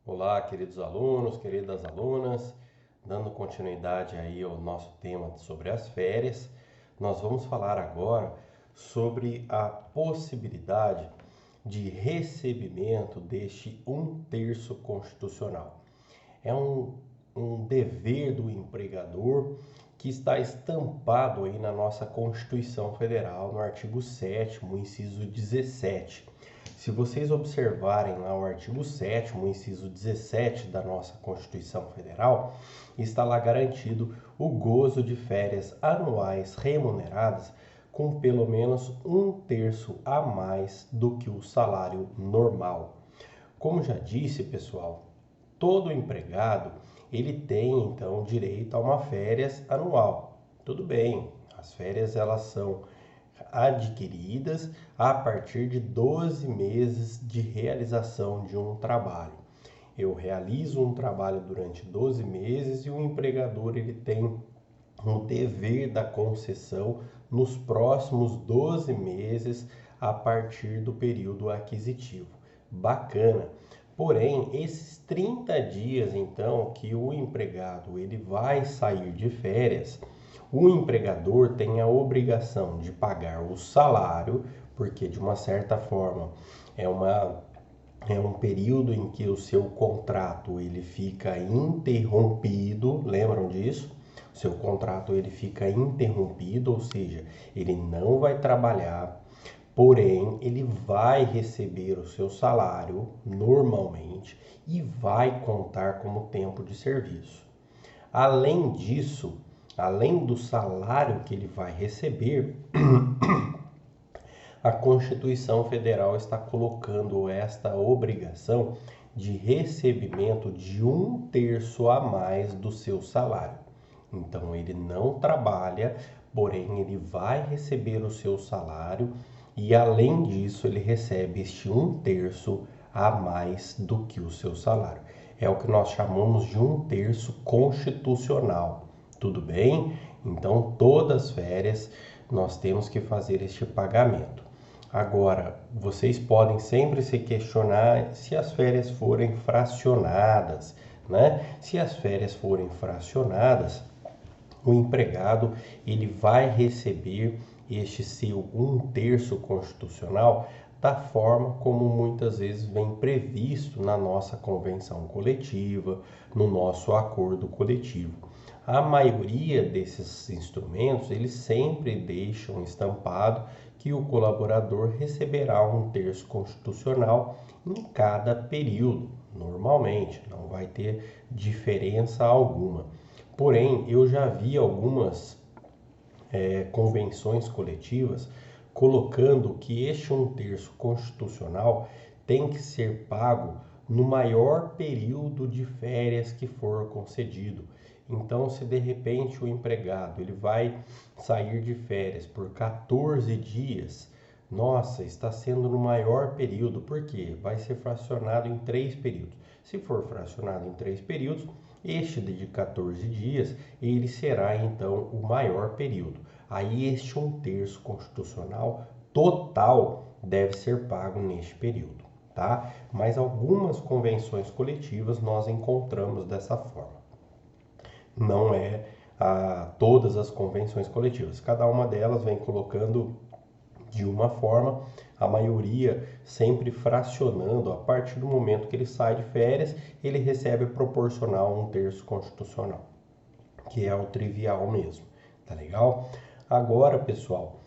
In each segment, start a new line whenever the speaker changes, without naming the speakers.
Olá, queridos alunos, queridas alunas, dando continuidade aí ao nosso tema sobre as férias, nós vamos falar agora sobre a possibilidade de recebimento deste 1/3 constitucional. É um dever do empregador que está estampado aí na nossa Constituição Federal, no artigo 7º, inciso 17. Se vocês observarem lá o artigo 7º, inciso 17 da nossa Constituição Federal, está lá garantido o gozo de férias anuais remuneradas com pelo menos 1/3 a mais do que o salário normal. Como já disse, pessoal, todo empregado ele tem então direito a uma férias anual. Tudo bem, as férias elas são adquiridas a partir de 12 meses de realização de um trabalho. Eu realizo um trabalho durante 12 meses e o empregador ele tem o dever da concessão nos próximos 12 meses a partir do período aquisitivo. Bacana. Porém, esses 30 dias então que o empregado ele vai sair de férias, o empregador tem a obrigação de pagar o salário, porque de uma certa forma é um período em que o seu contrato ele fica interrompido, lembram disso? O seu contrato ele fica interrompido, ou seja, ele não vai trabalhar, porém ele vai receber o seu salário normalmente e vai contar como tempo de serviço. Além disso, além do salário que ele vai receber, a Constituição Federal está colocando esta obrigação de recebimento de 1/3 a mais do seu salário. Então ele não trabalha, porém ele vai receber o seu salário e além disso ele recebe este 1/3 a mais do que o seu salário. É o que nós chamamos de 1/3 constitucional. Tudo bem? Então todas as férias nós temos que fazer este pagamento. Agora, vocês podem sempre se questionar se as férias forem fracionadas, né? Se as férias forem fracionadas, o empregado ele vai receber este seu 1/3 constitucional da forma como muitas vezes vem previsto na nossa convenção coletiva, no nosso acordo coletivo. A maioria desses instrumentos, eles sempre deixam estampado que o colaborador receberá 1/3 constitucional em cada período, normalmente, não vai ter diferença alguma. Porém, eu já vi algumas convenções coletivas colocando que este 1/3 constitucional tem que ser pago no maior período de férias que for concedido. Então, se de repente o empregado ele vai sair de férias por 14 dias, nossa, está sendo no maior período, porque vai ser fracionado em 3 períodos. Se for fracionado em 3 períodos, este de 14 dias, ele será então o maior período. Aí este 1/3 constitucional total deve ser pago neste período, tá? Mas algumas convenções coletivas nós encontramos dessa forma. Não é todas as convenções coletivas. Cada uma delas vem colocando de uma forma, a maioria sempre fracionando. A partir do momento que ele sai de férias, ele recebe proporcional a 1/3 constitucional, que é o trivial mesmo, tá legal? Agora, pessoal,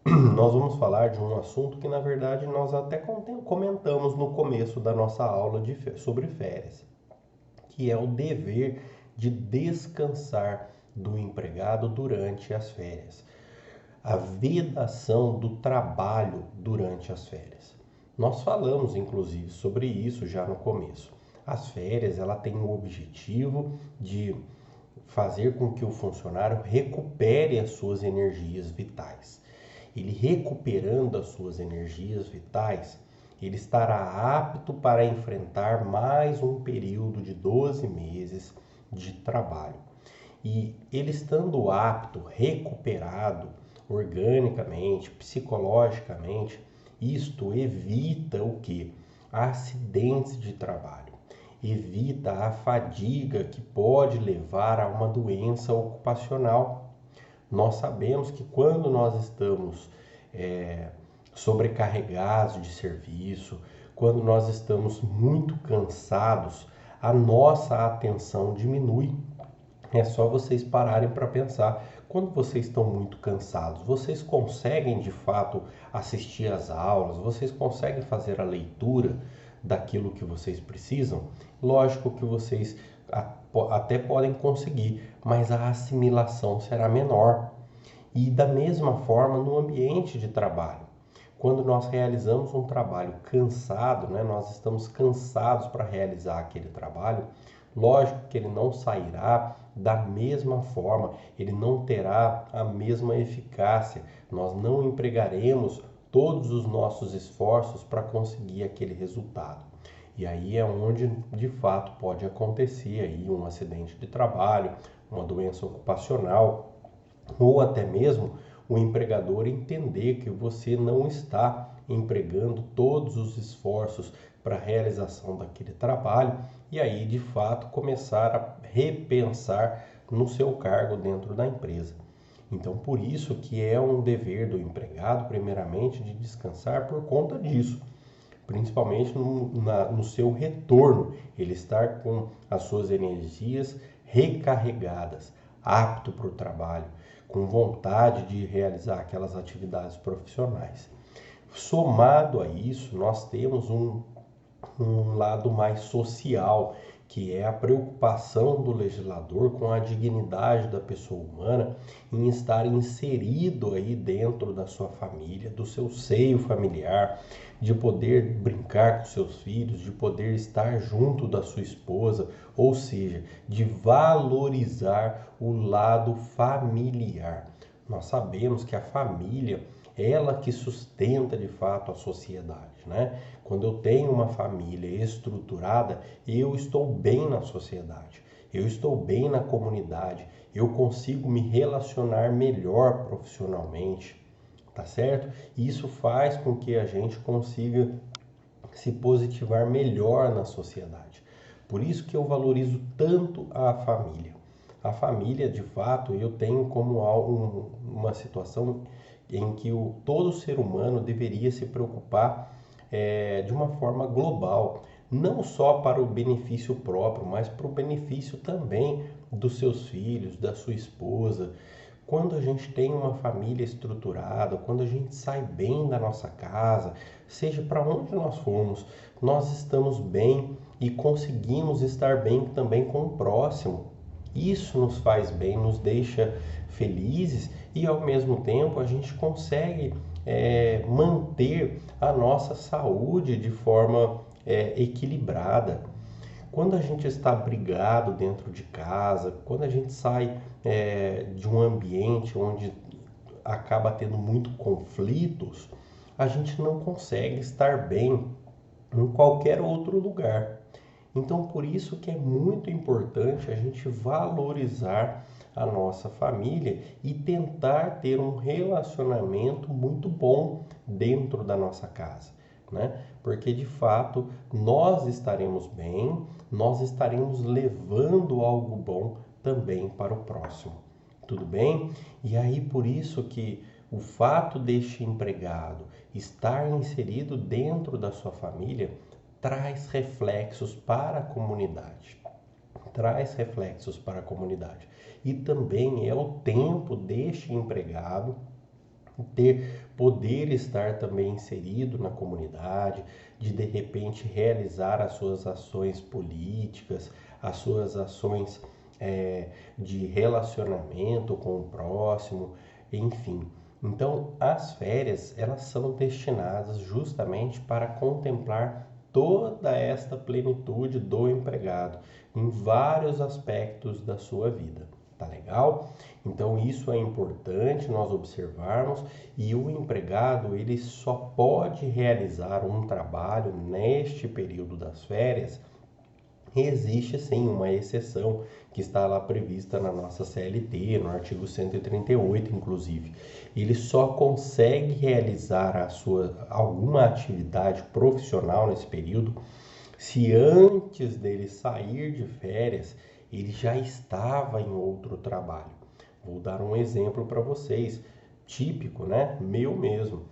nós vamos falar de um assunto que na verdade nós até comentamos no começo da nossa aula sobre férias, que é o dever de descansar do empregado durante as férias. A vedação do trabalho durante as férias. Nós falamos inclusive sobre isso já no começo. As férias, ela tem o objetivo de fazer com que o funcionário recupere as suas energias vitais. Ele recuperando as suas energias vitais, ele estará apto para enfrentar mais um período de 12 meses de trabalho. E ele estando apto, recuperado, organicamente, psicologicamente, isto evita o que? Acidentes de trabalho. evita a fadiga que pode levar a uma doença ocupacional. Nós sabemos que quando nós estamos sobrecarregados de serviço, quando nós estamos muito cansados, a nossa atenção diminui. É só vocês pararem para pensar. Quando vocês estão muito cansados, vocês conseguem de fato assistir às aulas? Vocês conseguem fazer a leitura daquilo que vocês precisam? Lógico que vocês até podem conseguir, mas a assimilação será menor. E da mesma forma no ambiente de trabalho. Quando nós realizamos um trabalho cansado, nós estamos cansados para realizar aquele trabalho, lógico que ele não sairá da mesma forma, ele não terá a mesma eficácia, nós não empregaremos todos os nossos esforços para conseguir aquele resultado. E aí é onde de fato pode acontecer aí um acidente de trabalho, uma doença ocupacional, ou até mesmo o empregador entender que você não está empregando todos os esforços para a realização daquele trabalho e aí de fato começar a repensar no seu cargo dentro da empresa. Então por isso que é um dever do empregado primeiramente de descansar por conta disso, principalmente no seu retorno, ele estar com as suas energias recarregadas, apto para o trabalho, com vontade de realizar aquelas atividades profissionais. Somado a isso, nós temos um lado mais social, que é a preocupação do legislador com a dignidade da pessoa humana em estar inserido aí dentro da sua família, do seu seio familiar, de poder brincar com seus filhos, de poder estar junto da sua esposa, ou seja, de valorizar o lado familiar. Nós sabemos que a família, ela que sustenta de fato a sociedade, Quando eu tenho uma família estruturada, eu estou bem na sociedade, eu estou bem na comunidade, eu consigo me relacionar melhor profissionalmente, tá certo? Isso faz com que a gente consiga se positivar melhor na sociedade. Por isso que eu valorizo tanto a família. A família, de fato, eu tenho como uma situação em que todo ser humano deveria se preocupar de uma forma global, não só para o benefício próprio, mas para o benefício também dos seus filhos, da sua esposa. Quando a gente tem uma família estruturada, quando a gente sai bem da nossa casa, seja para onde nós formos, nós estamos bem e conseguimos estar bem também com o próximo. Isso nos faz bem, nos deixa felizes e ao mesmo tempo a gente consegue manter a nossa saúde de forma equilibrada. Quando a gente está brigado dentro de casa, quando a gente sai de um ambiente onde acaba tendo muito conflitos, a gente não consegue estar bem em qualquer outro lugar. Então, por isso que é muito importante a gente valorizar a nossa família e tentar ter um relacionamento muito bom dentro da nossa casa, Porque, de fato, nós estaremos bem, nós estaremos levando algo bom também para o próximo. Tudo bem? E aí, por isso que o fato deste empregado estar inserido dentro da sua família traz reflexos para a comunidade. Traz reflexos para a comunidade. E também é o tempo deste empregado poder estar também inserido na comunidade, de repente realizar as suas ações políticas, as suas ações de relacionamento com o próximo, enfim. Então, as férias, elas são destinadas justamente para contemplar toda esta plenitude do empregado em vários aspectos da sua vida. Tá legal? Então isso é importante nós observarmos e o empregado ele só pode realizar um trabalho neste período das férias. Existe sim uma exceção que está lá prevista na nossa CLT, no artigo 138, inclusive. Ele só consegue realizar alguma atividade profissional nesse período Se antes dele sair de férias, ele já estava em outro trabalho. Vou dar um exemplo para vocês, típico, né? Meu mesmo.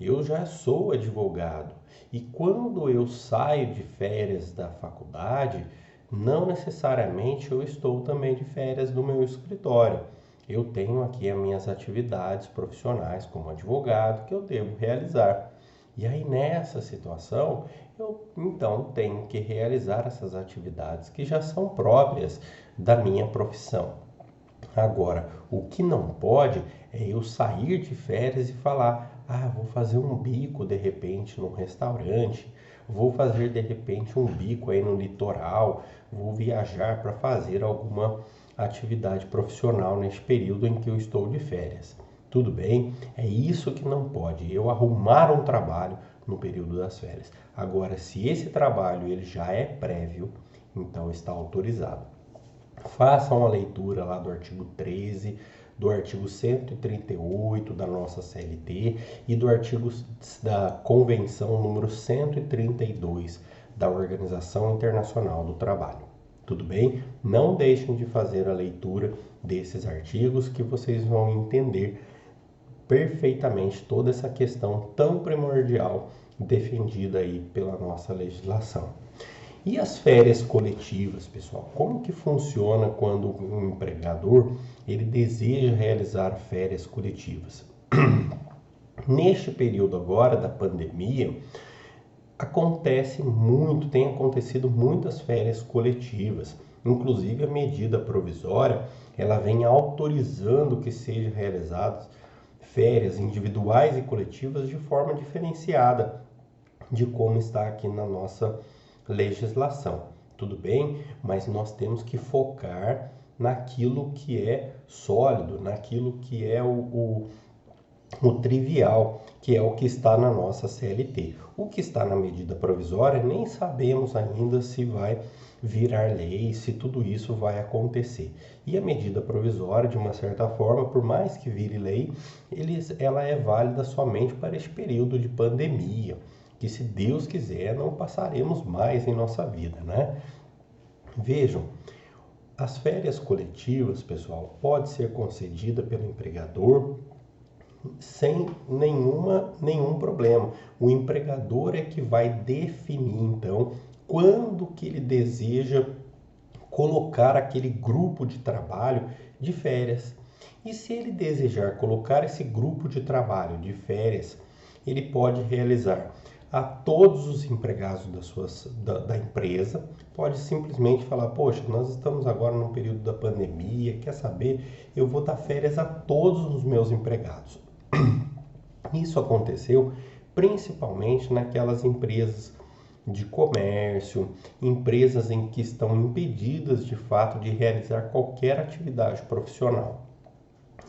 Eu já sou advogado e quando eu saio de férias da faculdade, não necessariamente eu estou também de férias do meu escritório. Eu tenho aqui as minhas atividades profissionais como advogado que eu devo realizar. E aí nessa situação, eu então tenho que realizar essas atividades que já são próprias da minha profissão. Agora, o que não pode é eu sair de férias e falar: vou fazer um bico de repente num restaurante, vou fazer de repente um bico aí no litoral, vou viajar para fazer alguma atividade profissional neste período em que eu estou de férias. Tudo bem? É isso que não pode, eu arrumar um trabalho no período das férias. Agora, se esse trabalho ele já é prévio, então está autorizado. Façam a leitura lá do artigo 13, do artigo 138 da nossa CLT e do artigo da Convenção número 132 da Organização Internacional do Trabalho. Tudo bem? Não deixem de fazer a leitura desses artigos que vocês vão entender perfeitamente toda essa questão tão primordial defendida aí pela nossa legislação. E as férias coletivas, pessoal? Como que funciona quando um empregador ele deseja realizar férias coletivas? Neste período agora da pandemia, tem acontecido muitas férias coletivas. Inclusive a medida provisória, ela vem autorizando que sejam realizadas férias individuais e coletivas de forma diferenciada de como está aqui na nossa legislação. Tudo bem? Mas nós temos que focar naquilo que é sólido, naquilo que é o trivial, que é o que está na nossa CLT. O que está na medida provisória, nem sabemos ainda se vai virar lei, se tudo isso vai acontecer. E a medida provisória, de uma certa forma, por mais que vire lei, ela é válida somente para este período de pandemia, que se Deus quiser não passaremos mais em nossa vida, né? Vejam, as férias coletivas, pessoal, pode ser concedida pelo empregador sem nenhum problema. O empregador é que vai definir, então, quando que ele deseja colocar aquele grupo de trabalho de férias. E se ele desejar colocar esse grupo de trabalho de férias, ele pode realizar a todos os empregados da empresa, pode simplesmente falar: poxa, nós estamos agora no período da pandemia, quer saber? Eu vou dar férias a todos os meus empregados. Isso aconteceu principalmente naquelas empresas de comércio, empresas em que estão impedidas de fato de realizar qualquer atividade profissional.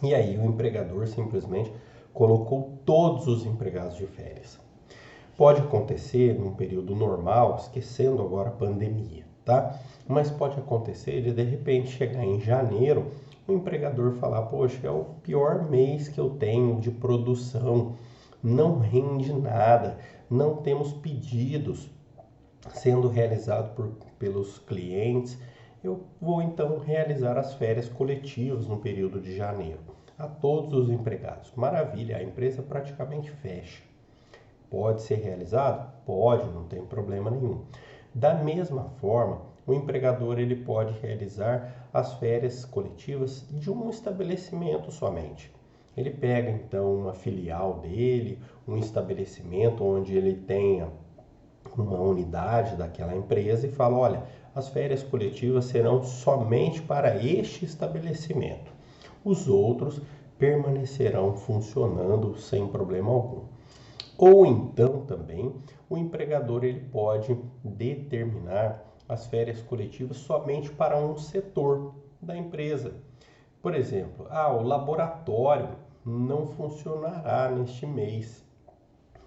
E aí o empregador simplesmente colocou todos os empregados de férias. Pode acontecer num período normal, esquecendo agora a pandemia, tá? Mas pode acontecer de repente chegar em janeiro, o empregador falar: poxa, é o pior mês que eu tenho de produção, não rende nada, não temos pedidos sendo realizados pelos clientes. Eu vou então realizar as férias coletivas no período de janeiro a todos os empregados. Maravilha, a empresa praticamente fecha. Pode ser realizado? Pode, não tem problema nenhum. Da mesma forma, o empregador ele pode realizar as férias coletivas de um estabelecimento somente. Ele pega então uma filial dele, um estabelecimento onde ele tenha uma unidade daquela empresa e fala: olha, as férias coletivas serão somente para este estabelecimento. Os outros permanecerão funcionando sem problema algum. Ou então também o empregador ele pode determinar as férias coletivas somente para um setor da empresa. Por exemplo, o laboratório não funcionará neste mês.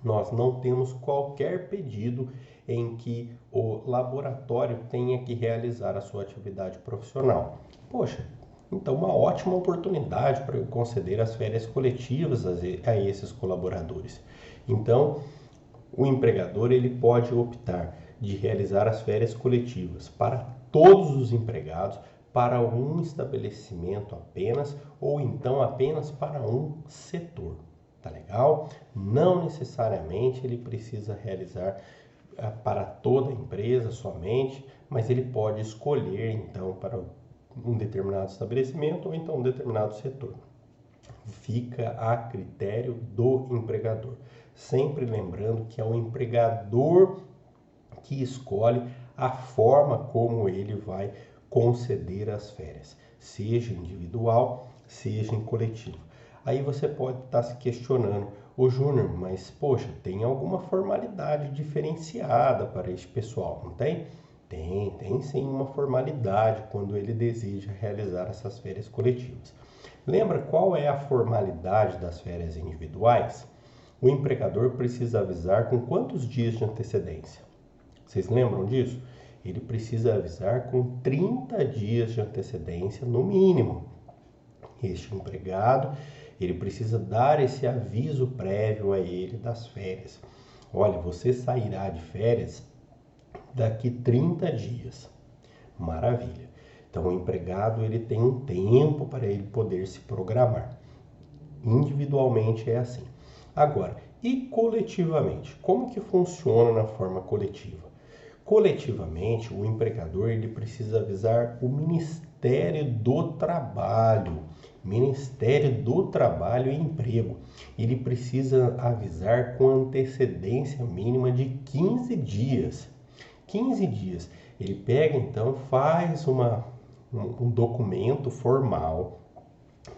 Nós não temos qualquer pedido em que o laboratório tenha que realizar a sua atividade profissional. Poxa, então uma ótima oportunidade para eu conceder as férias coletivas a esses colaboradores. Então, o empregador ele pode optar de realizar as férias coletivas para todos os empregados, para um estabelecimento apenas, ou então apenas para um setor. Tá legal? Não necessariamente ele precisa realizar para toda a empresa somente, mas ele pode escolher então para um determinado estabelecimento ou então um determinado setor. Fica a critério do empregador. Sempre lembrando que é o empregador que escolhe a forma como ele vai conceder as férias, seja individual, seja em coletivo. Aí você pode estar se questionando, ô Júnior, mas poxa, tem alguma formalidade diferenciada para este pessoal, não tem? Tem sim uma formalidade quando ele deseja realizar essas férias coletivas. Lembra qual é a formalidade das férias individuais? O empregador precisa avisar com quantos dias de antecedência? Vocês lembram disso? Ele precisa avisar com 30 dias de antecedência no mínimo. Este empregado, ele precisa dar esse aviso prévio a ele das férias. Olha, você sairá de férias daqui 30 dias. Maravilha. Então o empregado ele tem um tempo para ele poder se programar. Individualmente é assim. Agora, e coletivamente? Como que funciona na forma coletiva? Coletivamente, o empregador ele precisa avisar o Ministério do Trabalho. Ministério do Trabalho e Emprego. Ele precisa avisar com antecedência mínima de 15 dias. 15 dias. Ele pega então, faz um documento formal,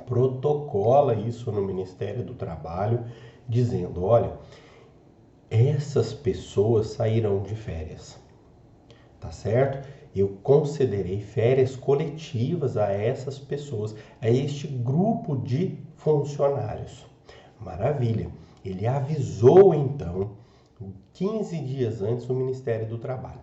protocola isso no Ministério do Trabalho, dizendo, olha, essas pessoas sairão de férias, tá certo? Eu concederei férias coletivas a essas pessoas, a este grupo de funcionários. Maravilha. Ele avisou então 15 dias antes o Ministério do Trabalho.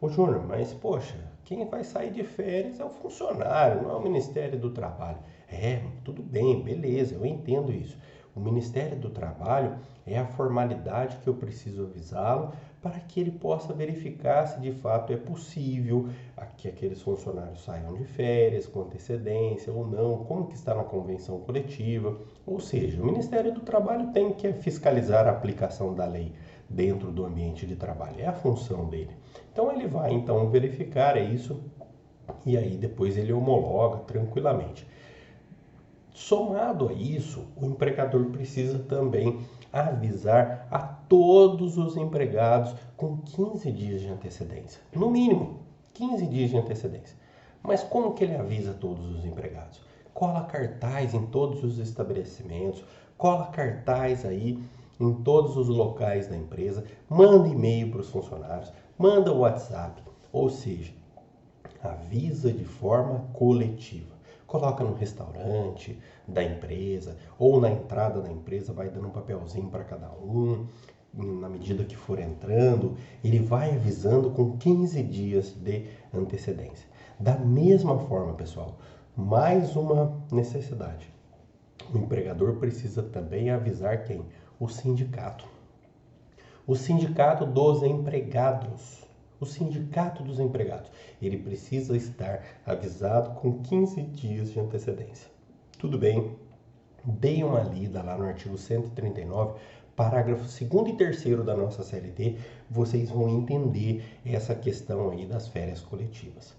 Ô Júnior, mas poxa, quem vai sair de férias é o funcionário, não é o Ministério do Trabalho. É, tudo bem, beleza, eu entendo isso. O Ministério do Trabalho é a formalidade que eu preciso avisá-lo para que ele possa verificar se de fato é possível que aqueles funcionários saiam de férias com antecedência ou não, como que está na convenção coletiva. Ou seja, o Ministério do Trabalho tem que fiscalizar a aplicação da lei dentro do ambiente de trabalho, é a função dele. Então ele vai então verificar isso e aí depois ele homologa tranquilamente. Somado a isso, o empregador precisa também avisar a todos os empregados com 15 dias de antecedência. No mínimo, 15 dias de antecedência. Mas como que ele avisa todos os empregados? Cola cartaz em todos os estabelecimentos, cola cartaz aí em todos os locais da empresa, manda e-mail para os funcionários, manda WhatsApp, ou seja, avisa de forma coletiva. Coloca no restaurante da empresa ou na entrada da empresa, vai dando um papelzinho para cada um. Na medida que for entrando, ele vai avisando com 15 dias de antecedência. Da mesma forma, pessoal, mais uma necessidade. O empregador precisa também avisar quem? O sindicato. O sindicato dos empregados. O sindicato dos empregados. Ele precisa estar avisado com 15 dias de antecedência. Tudo bem? Dei uma lida lá no artigo 139, parágrafo 2º e 3º da nossa CLT, vocês vão entender essa questão aí das férias coletivas.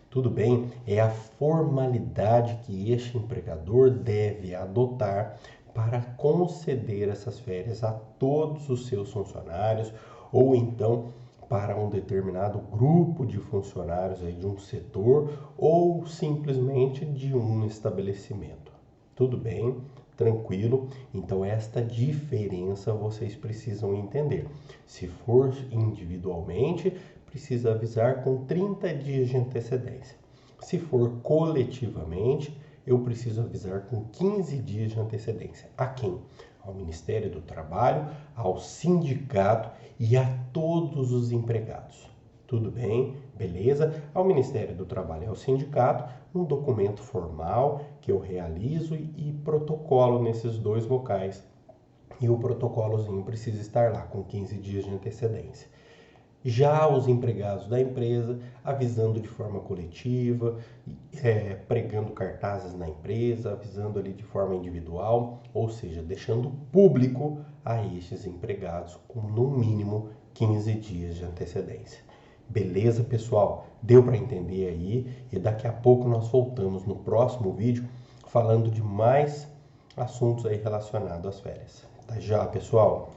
Tudo bem? É a formalidade que este empregador deve adotar para conceder essas férias a todos os seus funcionários ou então para um determinado grupo de funcionários aí de um setor ou simplesmente de um estabelecimento. Tudo bem? Tranquilo? Então esta diferença vocês precisam entender. Se for individualmente, precisa avisar com 30 dias de antecedência. Se for coletivamente, eu preciso avisar com 15 dias de antecedência. A quem? Ao Ministério do Trabalho, ao sindicato e a todos os empregados. Tudo bem? Beleza? Ao Ministério do Trabalho e ao sindicato, um documento formal que eu realizo e protocolo nesses dois locais. E o protocolozinho precisa estar lá com 15 dias de antecedência. Já os empregados da empresa, avisando de forma coletiva, pregando cartazes na empresa, avisando ali de forma individual, ou seja, deixando público a estes empregados com no mínimo 15 dias de antecedência. Beleza, pessoal? Deu para entender aí? E daqui a pouco nós voltamos no próximo vídeo falando de mais assuntos aí relacionados às férias. Tá já, pessoal?